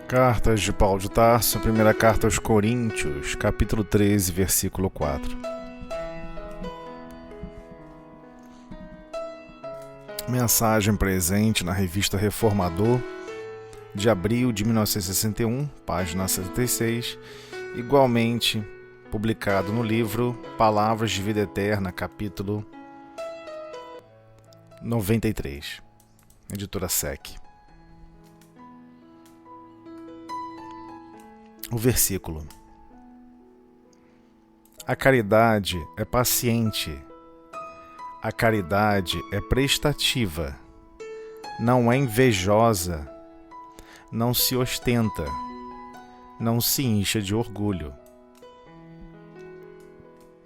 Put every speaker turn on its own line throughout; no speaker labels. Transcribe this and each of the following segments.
Cartas de Paulo de Tarso, primeira carta aos Coríntios, capítulo 13, versículo 4. Mensagem presente na revista Reformador, de abril de 1961, página 76, igualmente publicado no livro Palavras de Vida Eterna, capítulo 93, editora SEC. O versículo: a caridade é paciente, a caridade é prestativa, não é invejosa, não se ostenta, não se incha de orgulho.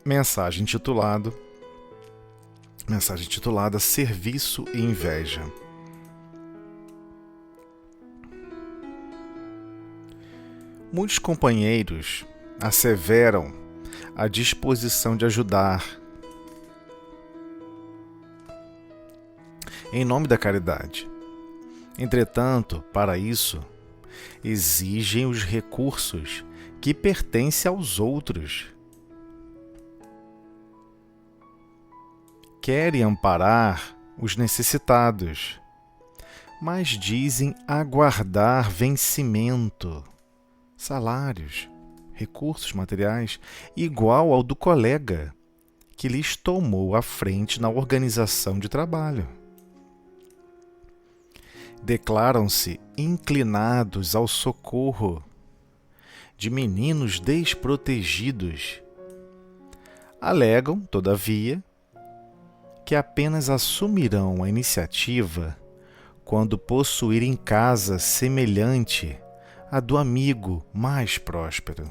Mensagem intitulada Serviço e Inveja. Muitos companheiros asseveram a disposição de ajudar em nome da caridade. Entretanto, para isso, exigem os recursos que pertencem aos outros. Querem amparar os necessitados, mas dizem aguardar vencimento, salários, recursos materiais, igual ao do colega que lhes tomou a frente na organização de trabalho. Declaram-se inclinados ao socorro de meninos desprotegidos. Alegam, todavia, que apenas assumirão a iniciativa quando possuírem casa semelhante à do amigo mais próspero.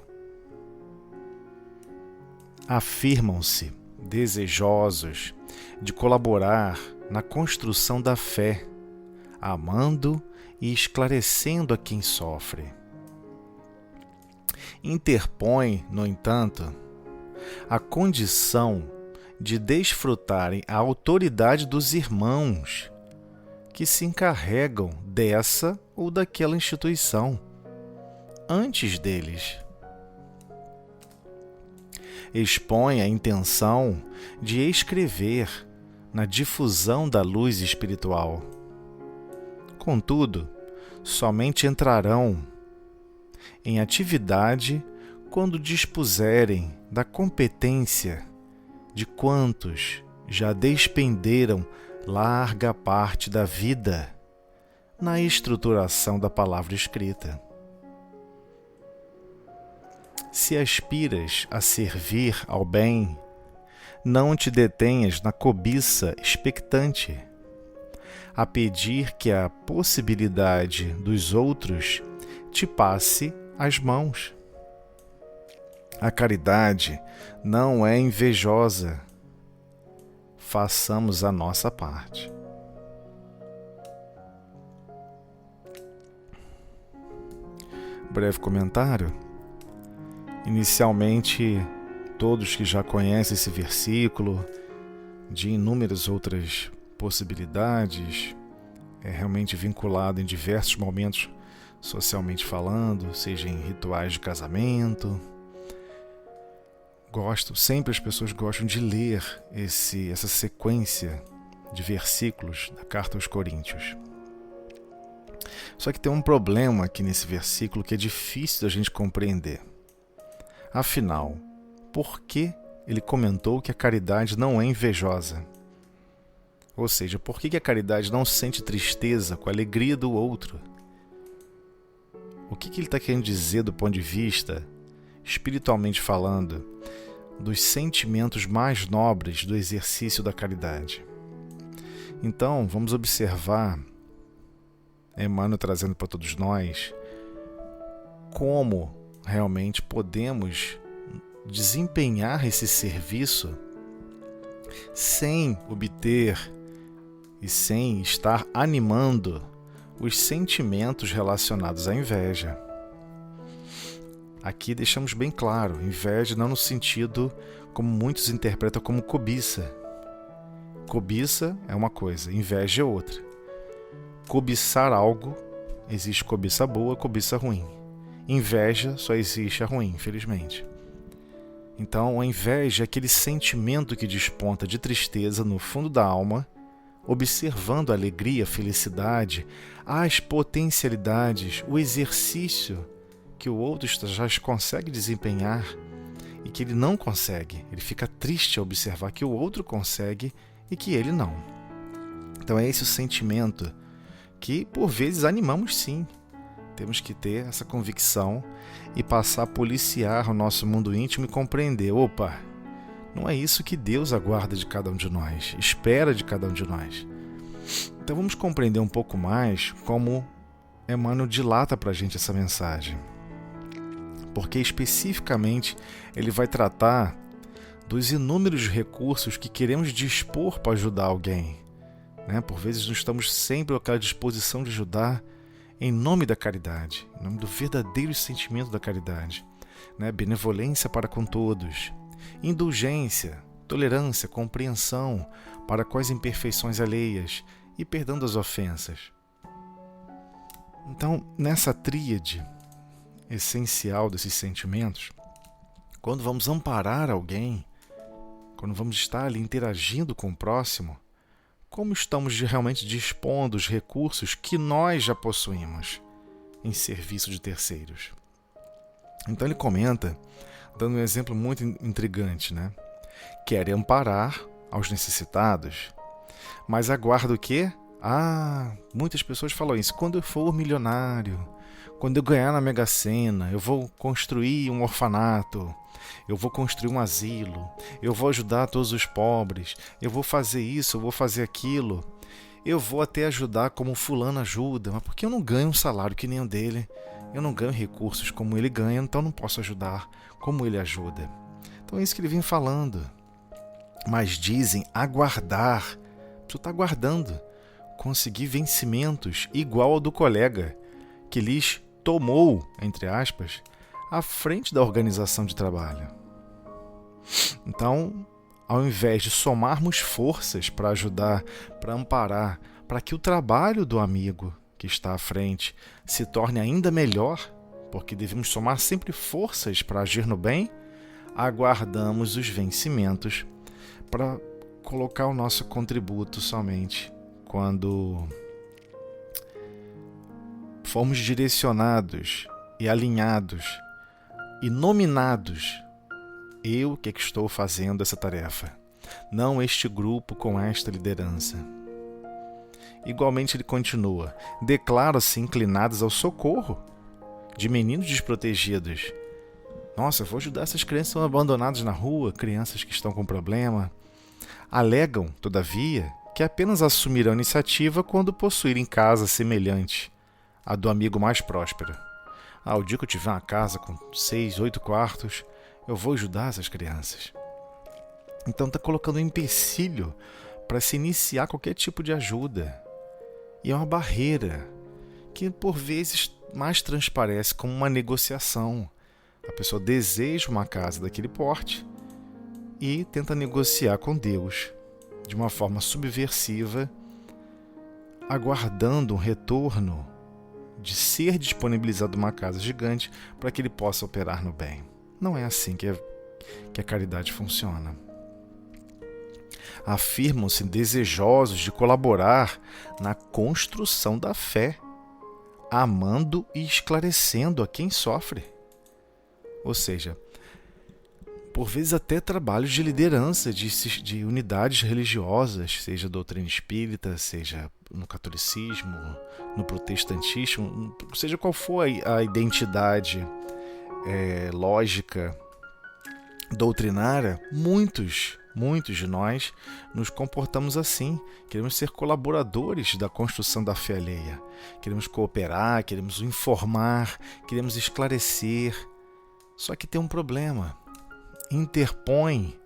Afirmam-se desejosos de colaborar na construção da fé, amando e esclarecendo a quem sofre. Interpõem, no entanto, a condição de desfrutarem a autoridade dos irmãos que se encarregam dessa ou daquela instituição antes deles. Expõe a intenção de escrever na difusão da luz espiritual. Contudo, somente entrarão em atividade quando dispuserem da competência de quantos já despenderam larga parte da vida na estruturação da palavra escrita. Se aspiras a servir ao bem, não te detenhas na cobiça expectante, a pedir que a possibilidade dos outros te passe às mãos. A caridade não é invejosa. Façamos a nossa parte. Breve comentário. Inicialmente, todos que já conhecem esse versículo, de inúmeras outras possibilidades, é realmente vinculado em diversos momentos socialmente falando, seja em rituais de casamento. Sempre as pessoas gostam de ler essa sequência de versículos da carta aos Coríntios. Só que tem um problema aqui nesse versículo que é difícil da gente compreender. Afinal, por que ele comentou que a caridade não é invejosa? Ou seja, por que a caridade não sente tristeza com a alegria do outro? O que ele está querendo dizer do ponto de vista, espiritualmente falando, dos sentimentos mais nobres do exercício da caridade? Então, vamos observar Emmanuel trazendo para todos nós como realmente podemos desempenhar esse serviço sem obter e sem estar animando os sentimentos relacionados à inveja. Aqui deixamos bem claro, inveja não no sentido como muitos interpretam como cobiça. Cobiça é uma coisa, inveja é outra. Cobiçar algo existe cobiça boa, cobiça ruim. Inveja só existe a ruim, infelizmente. Então, a inveja é aquele sentimento que desponta de tristeza no fundo da alma, observando a alegria, a felicidade, as potencialidades, o exercício que o outro já consegue desempenhar e que ele não consegue. Ele fica triste ao observar que o outro consegue e que ele não. Então é esse o sentimento que, por vezes, animamos sim. Temos que ter essa convicção e passar a policiar o nosso mundo íntimo e compreender, opa, não é isso que Deus aguarda de cada um de nós, espera de cada um de nós. Então vamos compreender um pouco mais como Emmanuel dilata para a gente essa mensagem. Porque especificamente ele vai tratar dos inúmeros recursos que queremos dispor para ajudar alguém. Por vezes não estamos sempre àquela disposição de ajudar em nome da caridade, em nome do verdadeiro sentimento da caridade. Benevolência para com todos, indulgência, tolerância, compreensão para com as imperfeições alheias e perdão das ofensas. Então, nessa tríade essencial desses sentimentos, quando vamos amparar alguém, quando vamos estar ali interagindo com o próximo, como estamos realmente dispondo os recursos que nós já possuímos em serviço de terceiros? Então ele comenta, dando um exemplo muito intrigante, Quer amparar aos necessitados, mas aguarda o quê? Muitas pessoas falam isso. Quando eu for milionário, quando eu ganhar na Mega Sena, eu vou construir um orfanato, eu vou construir um asilo, eu vou ajudar todos os pobres, eu vou fazer isso, eu vou fazer aquilo, eu vou até ajudar como fulano ajuda, mas porque eu não ganho um salário que nem o dele, eu não ganho recursos como ele ganha, então não posso ajudar como ele ajuda. Então é isso que ele vem falando. Mas dizem aguardar, tu está aguardando conseguir vencimentos igual ao do colega, que lhes tomou, entre aspas, à frente da organização de trabalho. Então, ao invés de somarmos forças para ajudar, para amparar, para que o trabalho do amigo que está à frente se torne ainda melhor, porque devemos somar sempre forças para agir no bem, aguardamos os vencimentos para colocar o nosso contributo somente quando formos direcionados e alinhados e nominados. Eu que estou fazendo essa tarefa, não este grupo com esta liderança. Igualmente ele continua, declaram-se inclinados ao socorro de meninos desprotegidos. Nossa, eu vou ajudar essas crianças que estão abandonadas na rua, crianças que estão com problema. Alegam, todavia, que apenas assumirão a iniciativa quando possuírem casa semelhante à do amigo mais próspero. O dia que eu tiver uma casa com 6, 8 quartos, eu vou ajudar essas crianças. Então está colocando um empecilho para se iniciar qualquer tipo de ajuda. E é uma barreira que, por vezes, mais transparece como uma negociação. A pessoa deseja uma casa daquele porte e tenta negociar com Deus de uma forma subversiva, aguardando um retorno de ser disponibilizado uma casa gigante para que ele possa operar no bem. Não é assim que a caridade funciona. Afirmam-se desejosos de colaborar na construção da fé, amando e esclarecendo a quem sofre. Ou seja, por vezes até trabalhos de liderança de unidades religiosas, seja doutrina espírita, seja no catolicismo, no protestantismo, seja qual for a identidade lógica, doutrinária, muitos de nós nos comportamos assim. Queremos ser colaboradores da construção da fé alheia. Queremos cooperar, queremos informar, queremos esclarecer. Só que tem um problema. Interpõe,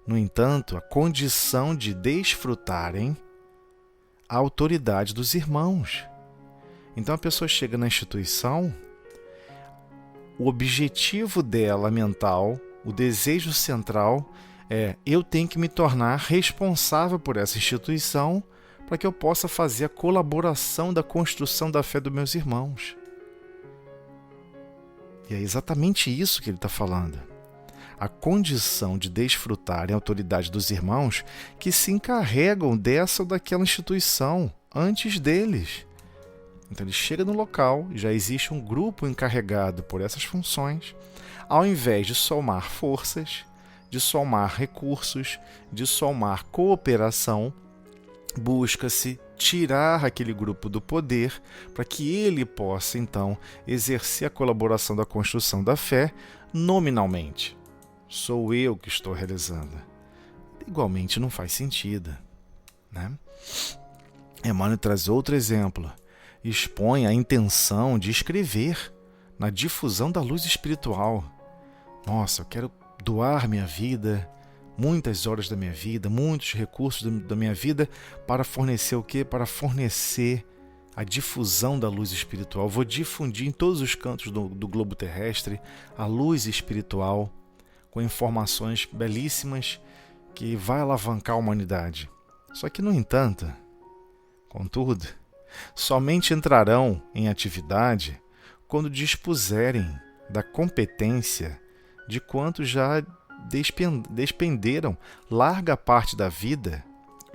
no entanto, a condição de desfrutarem a autoridade dos irmãos. Então a pessoa chega na instituição, o objetivo dela mental, o desejo central é: eu tenho que me tornar responsável por essa instituição para que eu possa fazer a colaboração da construção da fé dos meus irmãos. E é exatamente isso que ele está falando. A condição de desfrutarem a autoridade dos irmãos que se encarregam dessa ou daquela instituição antes deles. Então ele chega no local, já existe um grupo encarregado por essas funções, ao invés de somar forças, de somar recursos, de somar cooperação, busca-se tirar aquele grupo do poder para que ele possa, então, exercer a colaboração da construção da fé nominalmente. Sou eu que estou realizando. Igualmente não faz sentido, né? Emmanuel traz outro exemplo. Expõe a intenção de escrever na difusão da luz espiritual. Nossa, eu quero doar minha vida, muitas horas da minha vida, muitos recursos da minha vida para fornecer o quê? Para fornecer a difusão da luz espiritual. Vou difundir em todos os cantos do globo terrestre a luz espiritual com informações belíssimas que vai alavancar a humanidade. Só que, no entanto, contudo, somente entrarão em atividade quando dispuserem da competência de quantos já despenderam larga parte da vida,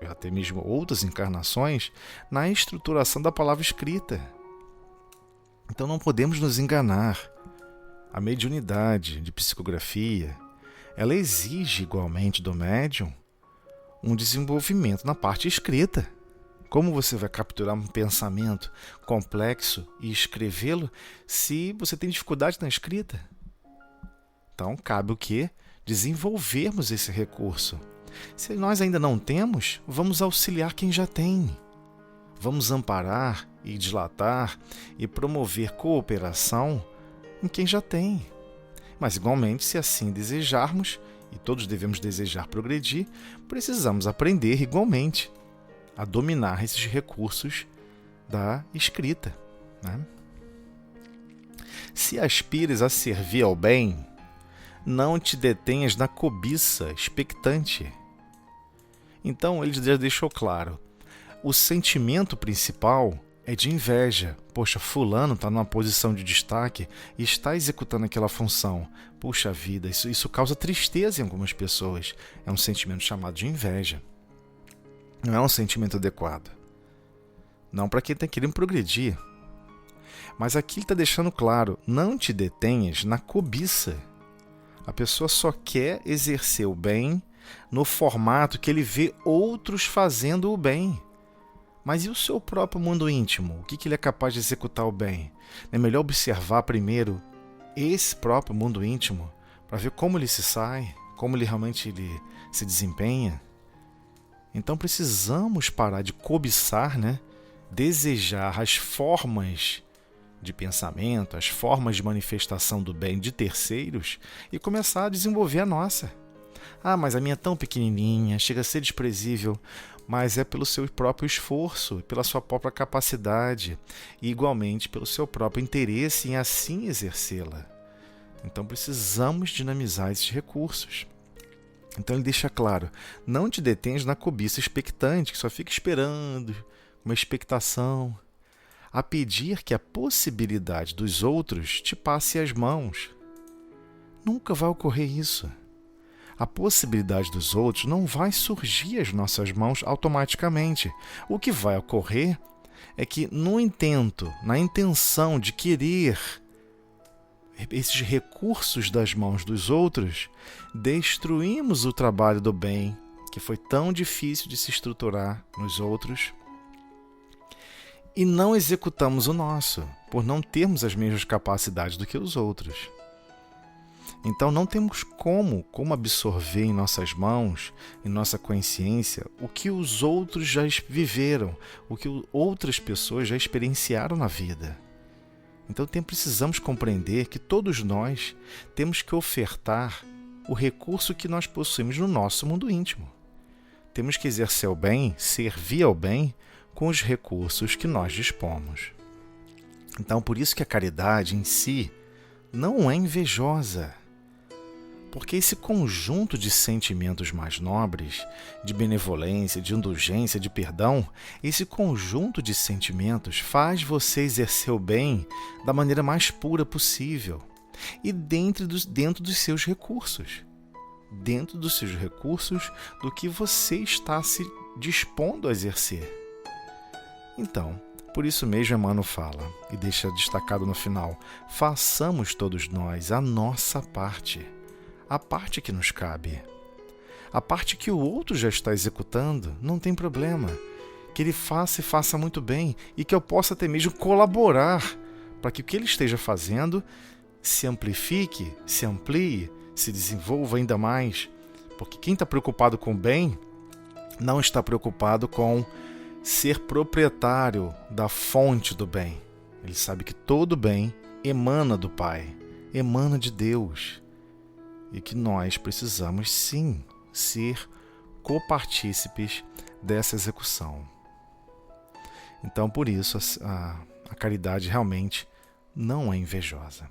até mesmo outras encarnações, na estruturação da palavra escrita. Então não podemos nos enganar. A mediunidade de psicografia, ela exige igualmente do médium um desenvolvimento na parte escrita. Como você vai capturar um pensamento complexo e escrevê-lo se você tem dificuldade na escrita? Então, cabe o quê? Desenvolvermos esse recurso. Se nós ainda não temos, vamos auxiliar quem já tem. Vamos amparar e dilatar e promover cooperação em quem já tem. Mas, igualmente, se assim desejarmos, e todos devemos desejar progredir, precisamos aprender igualmente a dominar esses recursos da escrita, né? Se aspires a servir ao bem, não te detenhas na cobiça expectante. Então, ele já deixou claro, o sentimento principal é de inveja. Poxa, fulano está numa posição de destaque e está executando aquela função. Puxa vida, isso causa tristeza em algumas pessoas. É um sentimento chamado de inveja. Não é um sentimento adequado. Não para quem está querendo progredir. Mas aqui ele está deixando claro, não te detenhas na cobiça. A pessoa só quer exercer o bem no formato que ele vê outros fazendo o bem. Mas e o seu próprio mundo íntimo? O que ele é capaz de executar o bem? É melhor observar primeiro esse próprio mundo íntimo para ver como ele se sai, como ele realmente se desempenha. Então precisamos parar de cobiçar, né? Desejar as formas de pensamento, as formas de manifestação do bem de terceiros e começar a desenvolver a nossa. Ah, mas a minha é tão pequenininha, chega a ser desprezível, mas é pelo seu próprio esforço, pela sua própria capacidade e igualmente pelo seu próprio interesse em assim exercê-la. Então precisamos dinamizar esses recursos. Então ele deixa claro, não te detenhas na cobiça expectante, que só fica esperando, uma expectação, a pedir que a possibilidade dos outros te passe às mãos. Nunca vai ocorrer isso. A possibilidade dos outros não vai surgir às nossas mãos automaticamente. O que vai ocorrer é que, no intento, na intenção de querer esses recursos das mãos dos outros, destruímos o trabalho do bem, que foi tão difícil de se estruturar nos outros, e não executamos o nosso, por não termos as mesmas capacidades do que os outros. Então não temos como absorver em nossas mãos, em nossa consciência, o que os outros já viveram, o que outras pessoas já experienciaram na vida. Então precisamos compreender que todos nós temos que ofertar o recurso que nós possuímos no nosso mundo íntimo. Temos que exercer o bem, servir ao bem, com os recursos que nós dispomos. Então por isso que a caridade em si não é invejosa. Porque esse conjunto de sentimentos mais nobres, de benevolência, de indulgência, de perdão, esse conjunto de sentimentos faz você exercer o bem da maneira mais pura possível e dentro dos seus recursos. Dentro dos seus recursos do que você está se dispondo a exercer. Então, por isso mesmo Emmanuel fala, e deixa destacado no final, façamos todos nós a nossa parte, a parte que nos cabe. A parte que o outro já está executando, não tem problema. Que ele faça e faça muito bem, e que eu possa até mesmo colaborar para que o que ele esteja fazendo se amplifique, se amplie, se desenvolva ainda mais. Porque quem está preocupado com o bem não está preocupado com ser proprietário da fonte do bem. Ele sabe que todo bem emana do Pai, emana de Deus. E que nós precisamos, sim, ser copartícipes dessa execução. Então, por isso, a caridade realmente não é invejosa.